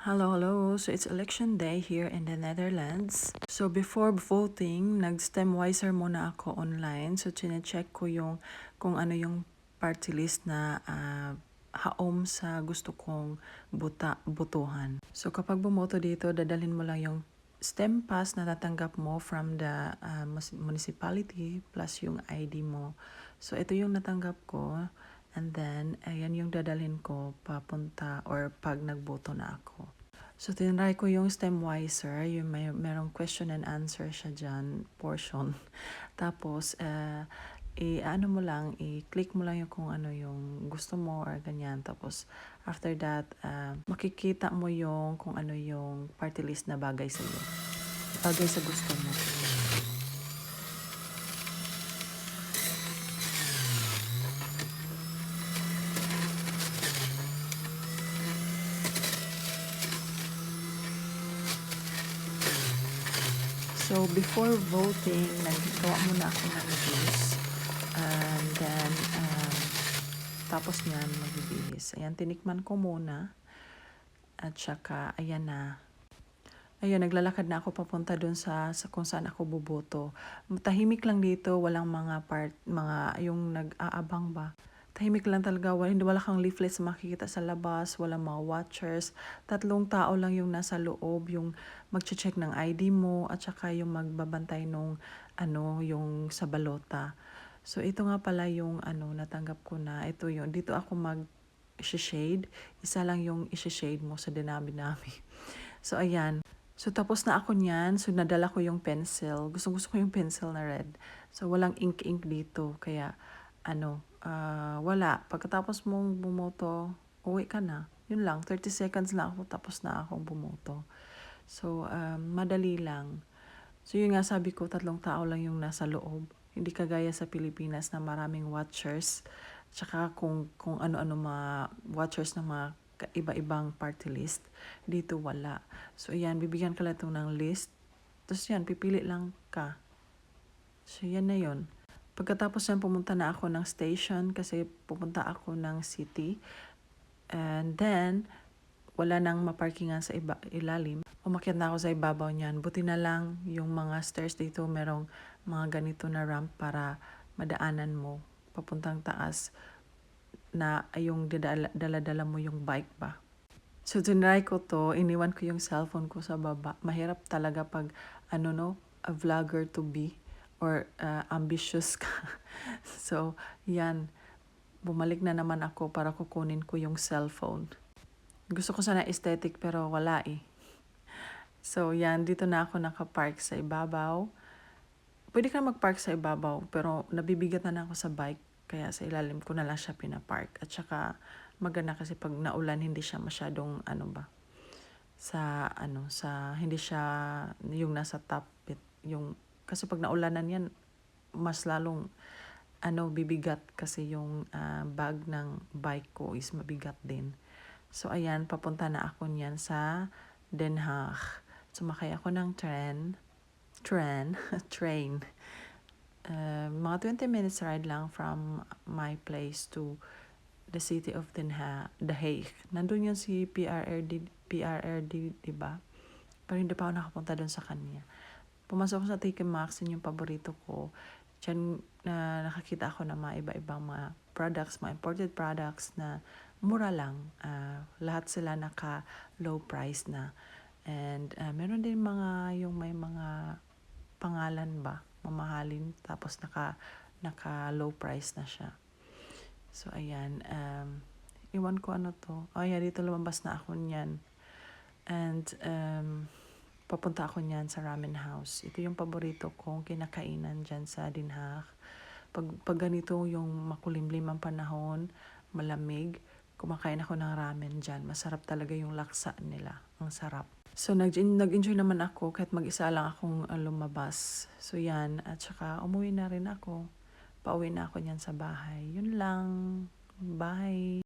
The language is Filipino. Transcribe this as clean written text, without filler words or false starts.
Hello, hello. So it's election day here in the Netherlands. So before voting, nag-Stemwiser muna ako online. So chine-check ko yung kung ano yung party list na haom sa gusto kong botohan. So kapag bumoto dito, dadalhin mo lang yung STEM pass na tatanggap mo from the municipality plus yung ID mo. So ito yung natanggap ko. And then, ayan yung dadalhin ko papunta or pag nagboto na ako. So, tinry ko yung STEMwiser, yung merong question and answer siya dyan, portion. Tapos, ano mo lang, i-click mo lang yung kung ano yung gusto mo or ganyan. Tapos, after that, makikita mo yung kung ano yung party list na bagay sa iyo. Bagay sa gusto mo. So, before voting, naggawa muna ako ng juice. And then, tapos niyan, magbibihis. Ayan, tinikman ko muna. At saka, ayan na. Ayun, naglalakad na ako papunta dun sa kung saan ako boboto. Tahimik lang dito, walang mga yung nag-aabang ba. Tahimik lang talaga, wala kang leaflets makikita sa labas, walang mga watchers. 3 tao lang yung nasa loob, yung magche-check ng ID mo at saka yung magbabantay nung yung sa balota. So ito nga pala yung natanggap ko na. Ito yung dito ako shade. Isa lang yung i-shade mo sa dinami-dami. So ayan. So tapos na ako niyan. So nadala ko yung pencil. Gusto ko yung pencil na red. So walang ink dito. Kaya wala. Pagkatapos mong bumoto, uwi ka na. Yun lang, 30 seconds lang ako tapos na akong bumoto. So, madali lang. So, yun nga sabi ko, 3 tao lang yung nasa loob. Hindi kagaya sa Pilipinas na maraming watchers. Tsaka kung ano-ano mga watchers ng mga iba-ibang party list. Dito wala. So, ayan, bibigyan ka lang ng list. Tapos yan, pipili lang ka. So, yan na yun. Pagkatapos yan, pumunta na ako ng station kasi pupunta ako ng city. And then, wala nang maparkingan sa ilalim. Umakyat na ako sa ibabaw niyan. Buti na lang yung mga stairs dito, merong mga ganito na ramp para madaanan mo papuntang taas na yung dala-dala mo yung bike ba. So, tinry ko to. Iniwan ko yung cellphone ko sa baba. Mahirap talaga pag, a vlogger to be or ambitious ka. So, yan. Bumalik na naman ako para kukunin ko yung cellphone. Gusto ko sana aesthetic pero wala eh. So, yan. Dito na ako nakapark sa ibabaw. Pwede ka mag-park sa ibabaw pero nabibigatan na ako sa bike. Kaya sa ilalim ko na lang siya pinapark. At saka maganda kasi pag naulan hindi siya masyadong hindi siya yung nasa top bit. Kasi pag naulanan yan, mas lalong bibigat kasi yung bag ng bike ko is mabigat din. So, ayan, papunta na ako niyan sa Den Haag. Sumakay ako ng train. Mga 20 minutes ride lang from my place to the city of The Hague. Nandun yun si PRRD, diba? Pero hindi pa ako nakapunta dun sa kanya. Pumasok ko sa TK Maxx, yun yung paborito ko. Diyan nakakita ako ng mga iba-ibang mga products, mga imported products na mura lang. Lahat sila naka-low price na. And meron din yung may mga pangalan ba, mamahalin, tapos naka-low price na siya. So, ayan. Iwan ko to. Yeah, dito lumabas na ako niyan. And, papunta ako niyan sa ramen house. Ito yung paborito kong kinakainan dyan sa Den Haag. Pag ganito yung makulimlim ang panahon, malamig, kumakain ako ng ramen dyan. Masarap talaga yung laksa nila. Ang sarap. So, nag-enjoy naman ako kahit mag-isa lang akong lumabas. So, yan. At saka, umuwi na rin ako. Pauwi na ako niyan sa bahay. Yun lang. Bye!